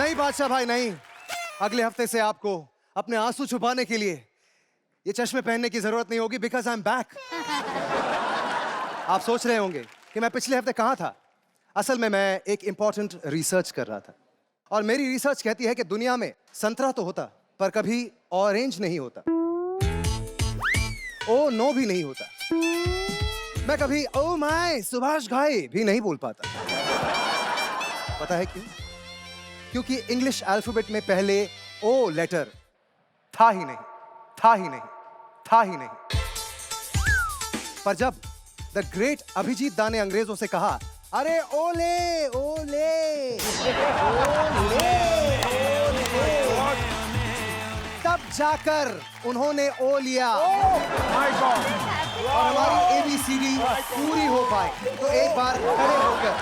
नहीं बादशाह भाई नहीं, अगले हफ्ते से आपको अपने आंसू छुपाने के लिए ये चश्मे पहनने की जरूरत नहीं होगी, बिकॉज आई एम बैक। आप सोच रहे होंगे कि मैं पिछले हफ्ते कहां था। असल में मैं एक इंपॉर्टेंट रिसर्च कर रहा था और मेरी रिसर्च कहती है कि दुनिया में संतरा तो होता पर कभी ऑरेंज नहीं होता, ओ नो भी नहीं होता, मैं कभी ओ माय सुभाष घाई भी नहीं बोल पाता। पता है क्यों? क्योंकि इंग्लिश अल्फाबेट में पहले ओ लेटर था ही नहीं, था ही नहीं, था ही नहीं। पर जब द ग्रेट अभिजीत दा ने अंग्रेजों से कहा, अरे ओले ओले ओले, तब जाकर उन्होंने ओ लिया और हमारी एबीसीडी पूरी हो पाई। तो एक बार खड़े होकर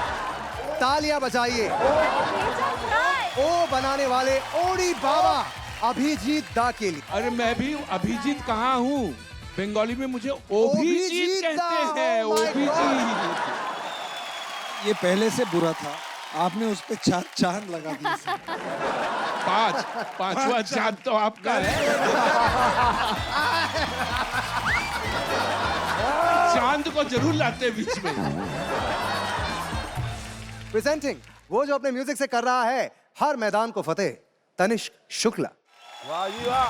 तालियां बजाइए ओ बनाने वाले ओडी बाबा अभिजीत दा के लिए। अरे मैं भी अभिजीत कहाँ हूँ, बंगाली में मुझे ओभिजीत कहते हैं, ओभिजीत। ये पहले से बुरा था, आपने उस पे चांद लगा दी। पांचवा चांद तो आपका है। चांद को जरूर लाते हैं बीच में। प्रेजेंटिंग वो जो अपने म्यूजिक से कर रहा है हर मैदान को फतेह, तनिष्क शुक्ला। वाह जी वाह।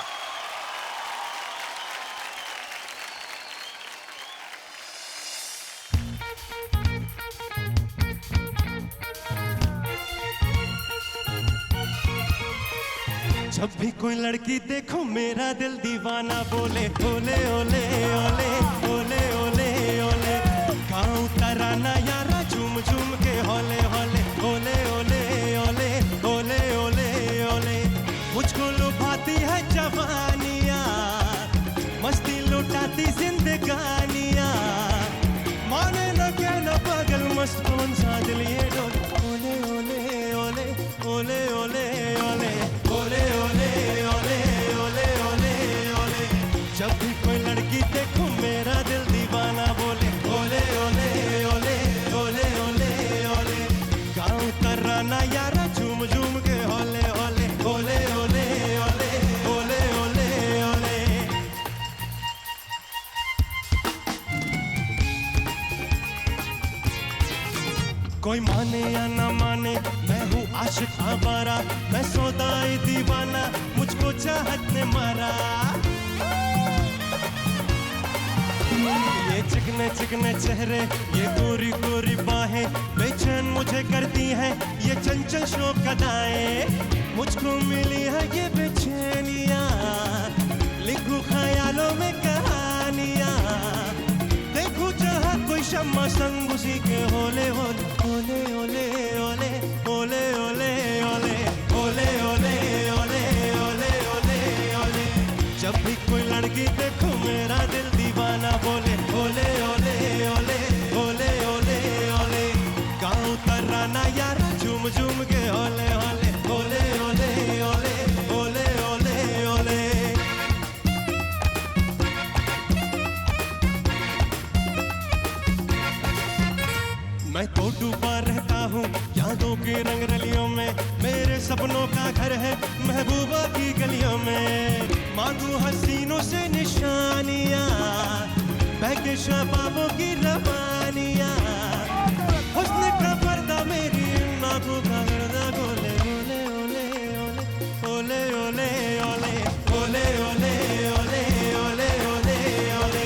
जब भी कोई लड़की देखो मेरा दिल दीवाना बोले ओले ओले ओले ओले ओले ओले। गाँव तराना यारा झूम झूम के होले होले ओले ओले ओले ओले ओले ओले। मुझको लुभाती है जवानियाँ, मस्ती लुटाती जिंदगानियाँ, माने न क्या न पागल मस्त कौन सा दिल ये डोले ओले ओले ओले ओले ओले ओले ओले ओले ओले ओले ओले। जब भी कोई लड़की देखो मेरा दिल दीवाना बोले ओले ओले ओले ओले ओले ओले। गाँव तराना यारा झूम झूम के होले होले ओले ओले ओले ओले ओले ओले। कोई माने या ना माने मैं हूँ आशिक आवारा, मैं सौदाई दीवाना मुझको चाहत ने मारा। ये चिकने चिकने चेहरे ये गोरी गोरी बाहें बेचैन मुझे करती हैं, ये चंचल शोक अदाएं मुझको मिली है ये बेचैनियाँ। लिखूं ख्यालों में कहानियाँ, देखूं जहाँ कोई शम्मा संग उसी के होले होले ओले ओले ओले ओले ओले ओले ओले ओले ओले ओले ओले ओले। जब भी कोई लड़की देखो मेरा दिल दीवाना बोले ओले ओले ओले ओले ओले ओले। गाँव तराना यारा झूम झूम के ओले ओले ओले ओले ओले ओले ओले ओले। मैं तो डूबा रहता हूँ यादों के रंग रलियों में, मेरे सपनों का घर है महबूबा की गलियों में। मांगू हसीनों से निशानियाँ, बहके शबाबों की रवानियाँ, हुस्न का पर्दा मेरी आँखों का पर्दा गोले ओले ओले ओले ओले ओले ओले ओले ओले ओले ओले ओले।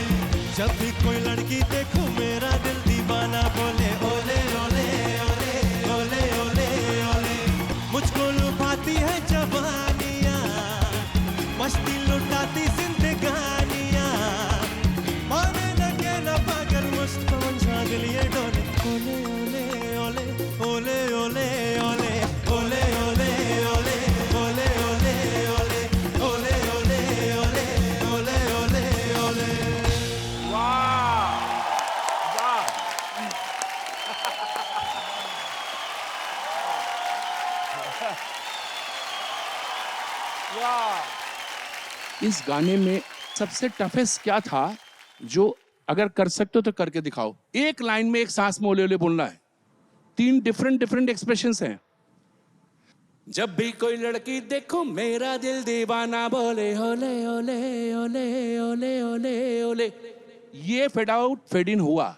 जब भी कोई लड़की देखो मेरा दिल दीवाना बोले ओले ओले ओले ओले ओले ओले। मुझको लुभाती है जवानियाँ, मस्ती लुटाती जिंदगानियाँ, माने न के न पागल मस्त कौन सा दिल ये डोले ओले ओले ओले ओले ओले ओले ओले ओले ओले ओले ओले ओले ओले ओले ओले ओले ओले। वाह वाह। वाह। इस गाने में सबसे टफेस्ट क्या था जो अगर कर सकते हो तो करके दिखाओ? एक लाइन में एक सांस में ओले ओले बोलना है, 3 डिफरेंट एक्सप्रेशंस हैं। जब भी कोई लड़की देखो मेरा दिल दीवाना बोले ओले ओले ओले ओले ओले ओले। ये फेड आउट फेड इन हुआ।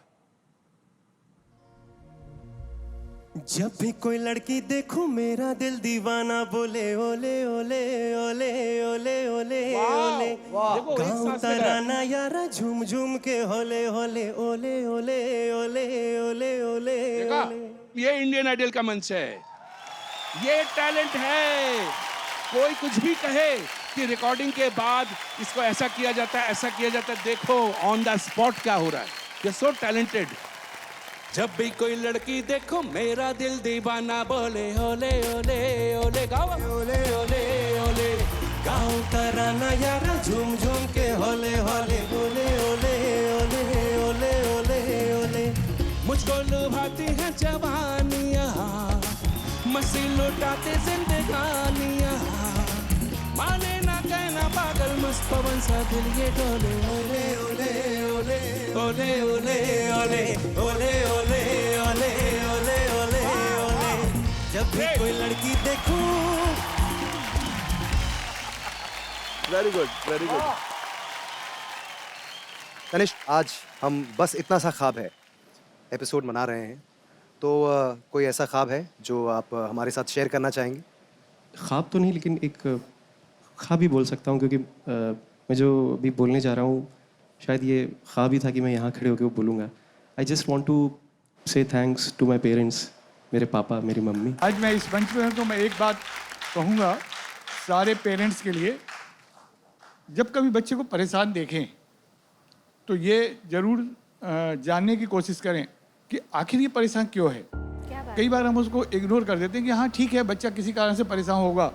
जब भी कोई लड़की देखूं मेरा दिल दीवाना बोले ओले ओले ओले ओले ओले ओले। देखो एक गाँव सांस में रहा। तराना यारा झूम झूम के होले होले ओले ओले ओले ओले ओले देखा? ओले। ये इंडियन आइडल का मंच है, ये टैलेंट है। कोई कुछ भी कहे कि रिकॉर्डिंग के बाद इसको ऐसा किया जाता है, ऐसा किया जाता है, देखो ऑन द स्पॉट क्या हो रहा है। ये सो टैलेंटेड। जब भी कोई लड़की देखो मेरा दिल दीवाना बोले ओले ओले ओले। गाओ ओले ओले ओले। गाँव तराना यारा झूम झूम के होले होले ओले ओले ओले ओले ओले ओले। मुझको लुभाती है जवानियाँ, मस्ती लुटाते जिंदगानियाँ। माने ना कहना पागल मस्त पवन सा दिल ये डोले ओले ओले ओले ओले ओले ओले ओले ओले ओले ओले ओले ओले। जब भी कोई लड़की देखूं। Very good very good. Tanishq, आज हम बस इतना सा ख्वाब है एपिसोड मना रहे हैं, तो कोई ऐसा ख्वाब है जो आप हमारे साथ शेयर करना चाहेंगे? ख्वाब तो नहीं, लेकिन एक ख्वाब ही बोल सकता हूँ, क्योंकि मैं जो भी बोलने जा रहा हूँ शायद ये ख्वाब ही था कि मैं यहाँ खड़े होकर वो बोलूँगा। आई जस्ट वॉन्ट टू से थैंक्स टू माई पेरेंट्स, मेरे पापा मेरी मम्मी। आज मैं इस मंच पे हूँ तो मैं एक बात कहूँगा सारे पेरेंट्स के लिए, जब कभी बच्चे को परेशान देखें तो ये ज़रूर जानने की कोशिश करें कि आखिर ये परेशान क्यों है। कई बार हम उसको इग्नोर कर देते हैं कि हाँ ठीक है, बच्चा किसी कारण से परेशान होगा।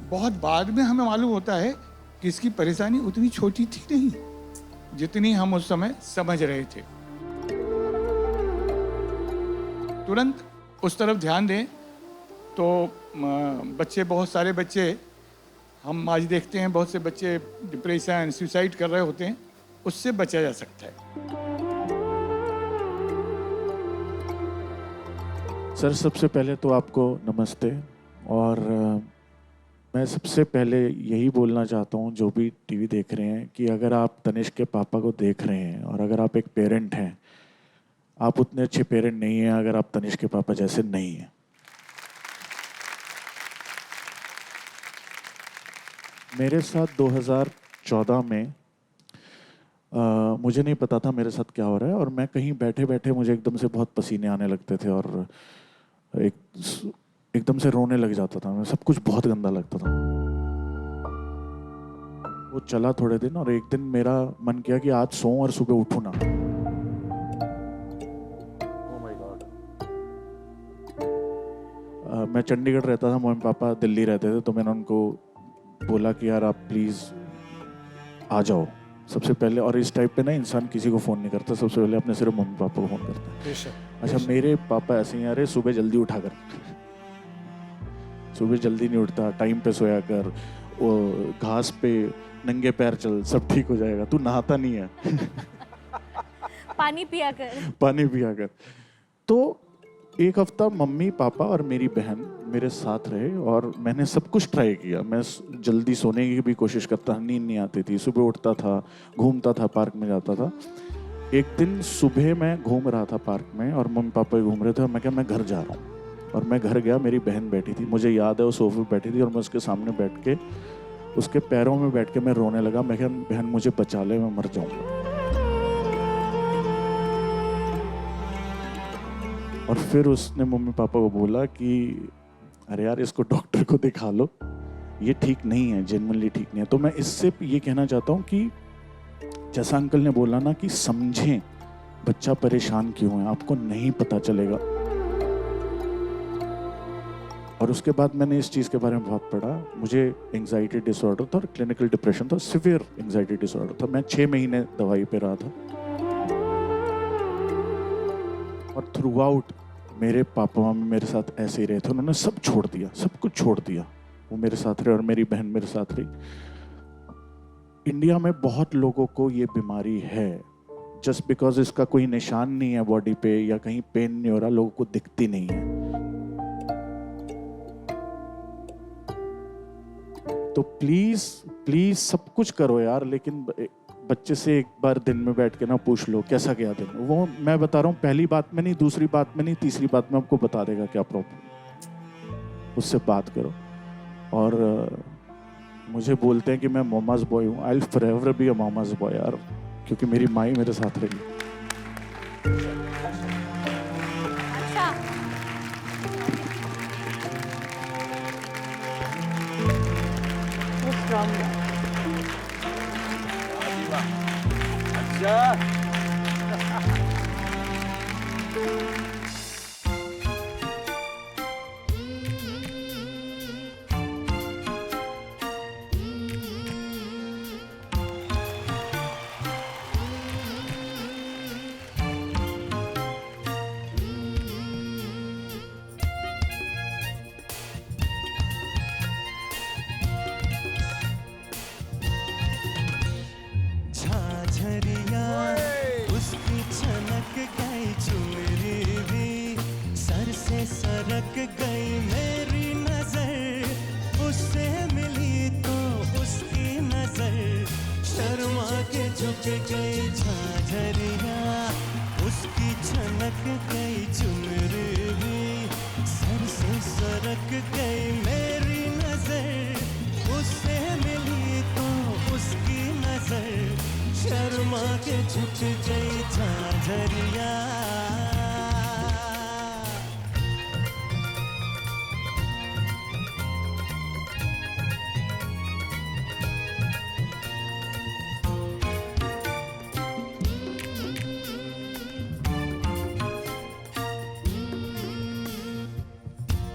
बहुत बाद में हमें मालूम होता है कि इसकी परेशानी उतनी छोटी थी नहीं जितनी हम उस समय समझ रहे थे। तुरंत उस तरफ ध्यान दें तो बच्चे, बहुत सारे बच्चे हम आज देखते हैं, बहुत से बच्चे डिप्रेशन सुसाइड कर रहे होते हैं, उससे बचा जा सकता है। सर, सबसे पहले तो आपको नमस्ते। और मैं सबसे पहले यही बोलना चाहता हूँ जो भी टीवी देख रहे हैं कि अगर आप तनिष्क के पापा को देख रहे हैं और अगर आप एक पेरेंट हैं, आप उतने अच्छे पेरेंट नहीं हैं अगर आप तनिष्क के पापा जैसे नहीं हैं। मेरे साथ 2014 में मुझे नहीं पता था मेरे साथ क्या हो रहा है, और मैं कहीं बैठे बैठे मुझे एकदम से बहुत पसीने आने लगते थे और एकदम से रोने लग जाता था मैं। सब कुछ बहुत गंदा लगता था। वो चला थोड़े दिन, और एक दिन मेरा मन किया कि आज सोऊं और सुबह उठूं ना। Oh my God. मैं चंडीगढ़ रहता था, मम्मी पापा दिल्ली रहते थे, तो मैंने उनको बोला कि यार आप प्लीज़ आ जाओ सबसे पहले। और इस टाइप पे ना इंसान किसी को फ़ोन नहीं करता, सबसे पहले अपने सिर्फ मम्मी पापा को फ़ोन करता है। अच्छा, मेरे पापा ऐसे ही, अरे सुबह जल्दी उठा कर, सुबह जल्दी नहीं उठता, टाइम पे सोया कर, वो घास पे नंगे पैर चल, सब ठीक हो जाएगा, तू नहाता नहीं है पानी पिया कर, पानी पिया कर। तो एक हफ्ता मम्मी पापा और मेरी बहन मेरे साथ रहे और मैंने सब कुछ ट्राई किया। मैं जल्दी सोने की भी कोशिश करता, नींद नहीं आती थी, सुबह उठता था, घूमता था, पार्क में जाता था। एक दिन सुबह मैं घूम रहा था पार्क में और मम्मी पापा घूम रहे थे और मैं क्या, मैं घर जा रहा हूँ। और मैं घर गया, मेरी बहन बैठी थी, मुझे याद है वो सोफे पे बैठी थी और मैं उसके सामने बैठ के, उसके पैरों में बैठ के मैं रोने लगा। मैं क्या, बहन मुझे बचा ले, मैं मर जाऊँगा। और फिर उसने मम्मी पापा को बोला कि अरे यार इसको डॉक्टर को दिखा लो, ये ठीक नहीं है, जेन्युइनली ठीक नहीं है। तो मैं इससे ये कहना चाहता हूँ कि जैसा अंकल ने बोला ना कि समझें बच्चा परेशान क्यों है, आपको नहीं पता चलेगा। और उसके बाद मैंने इस चीज़ के बारे में बहुत पढ़ा। मुझे एंजाइटी डिसऑर्डर था और क्लिनिकल डिप्रेशन था, सिवियर एंजाइटी डिसऑर्डर था। मैं 6 महीने दवाई पे रहा था और थ्रू आउट मेरे पापा मम्मी मेरे साथ ऐसे ही रहे थे। उन्होंने सब छोड़ दिया, सब कुछ छोड़ दिया, वो मेरे साथ रहे और मेरी बहन मेरे साथ रही। इंडिया में बहुत लोगों को ये बीमारी है, जस्ट बिकॉज इसका कोई निशान नहीं है बॉडी पे या कहीं पेन नहीं हो रहा, लोगों को दिखती नहीं है। तो प्लीज प्लीज सब कुछ करो यार, लेकिन बच्चे से एक बार दिन में बैठ के ना पूछ लो कैसा गया दिन। वो मैं बता रहा हूँ, पहली बात में नहीं, दूसरी बात में नहीं, तीसरी बात में आपको बता देगा क्या प्रॉब्लम। उससे बात करो। और मुझे बोलते हैं कि मैं मामाज बॉय हूँ, I will forever be a mama's boy यार, क्योंकि मेरी माँ ही मेरे साथ रही। झाझरिया उसकी छनक गई चुनरी भी, सर से सरक गई मेरी नजर, उससे मिली तो उसकी नजर शर्मा के झुक गई झाझरिया, उसकी छनक गई चुनरी भी, सर से सरक गई मेरी नजर, उससे मिली तो उसकी नजर शर्मा के झुक गई झाझरिया।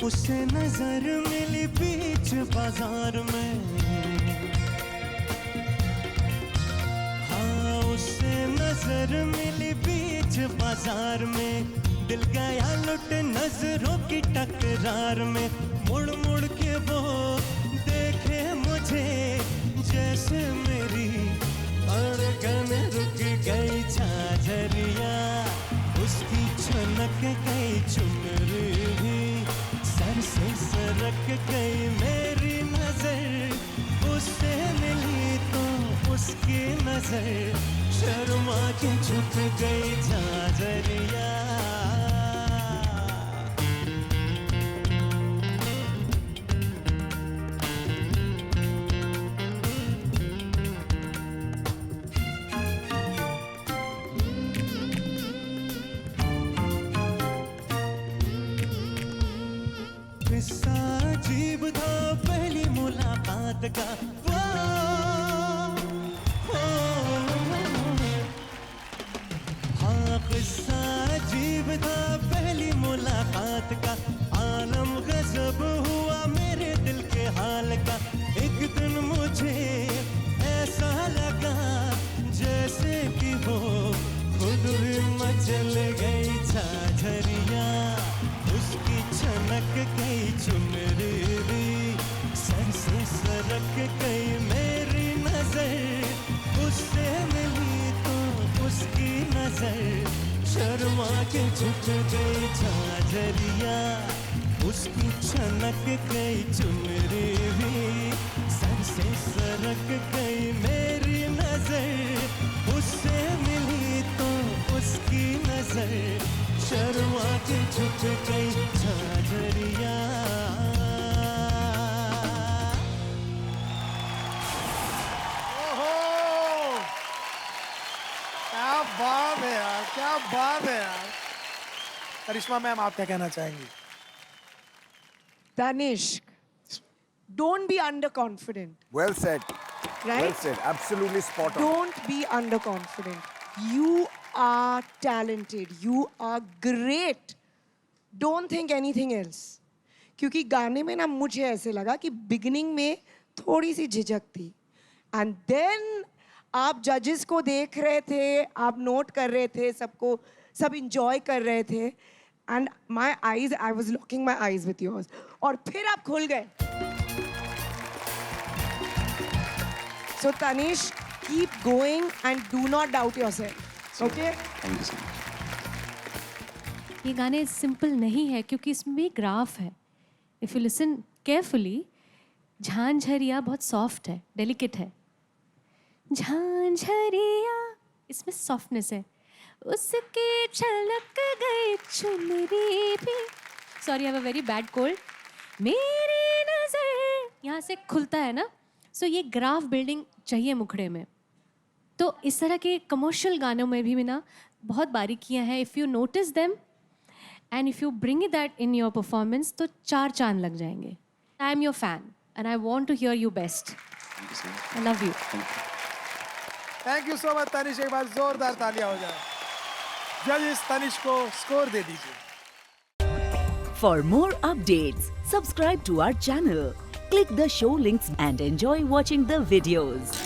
उसे नजर मिली बीच बाजार में, हाँ उसे नजर मिली बीच बाजार में, दिल गया लुट नजरों की टकरार में, मुड़ मुड़ के वो देखे मुझे जैसे मेरी धड़कन रुक गई झाझरिया, उसकी छनक गई चुनरी भी, सर से सरक गई मेरी नजर, उससे मिली तो उसकी नजर शर्मा के झुक गई झाझरिया। किस्सा अजीब था पहली मुलाकात का, हाँ किस्सा अजीब था पहली मुलाकात का, आलम गजब हुआ मेरे दिल के हाल का, एक दिन मुझे ऐसा लगा जैसे कि वो खुद भी मचल गई झाझरिया, उसकी छनक गई चुनरी भी, सर से सरक गई मेरी नजर, उससे मिली तो उसकी नजर शर्मा के झुक गई झाझरिया, उसकी छनक गई चुनरी भी, सर से सरक गई मेरी नजर, उससे मिली तो उसकी नजर शर्मा के झुक गई झाझरिया। क्या बात है यार, क्या बात है यार। करिश्मा मैम, आप क्या कहना चाहेंगी? Tanishq, don't be underconfident, Well said. right? Well said. Absolutely spot on. Don't be underconfident. You are talented. You are great. Don't think anything else. क्योंकि गाने में ना मुझे ऐसे लगा कि बिगिनिंग में थोड़ी सी झिझक थी, एंड देन आप जजेस को देख रहे थे, आप नोट कर रहे थे, सबको सब इंजॉय कर रहे थे, and my eyes, I was locking my eyes with yours, और फिर आप खुल गए. So Tanishq, keep going and do not doubt yourself. Okay, thank you so much. ये गाने सिंपल नहीं है क्योंकि इसमें ग्राफ है. इफ यू लिसन केयरफुली, झांझरिया बहुत सॉफ्ट है, डेलिकेट है. झांझरिया, इसमें सॉफ्टनेस है. उसके छलक गई चुनरी भी. Sorry, I have a very bad cold. मेरी नजर यहाँ से खुलता है ना, सो ये ग्राफ बिल्डिंग चाहिए मुखड़े में. तो इस तरह के कमर्शियल गानों में भी ना बहुत बारीकियाँ हैं. If you notice them and if you bring it that in your performance तो 4 चांद लग जाएंगे. I am your fan and I want to hear you best. I love you. Thank you so much Tanish. एक बार जोरदार तालियां हो जाए. जजेस तनिष को स्कोर दे दीजिए. For more updates, subscribe to our channel, click the show links and enjoy watching the videos.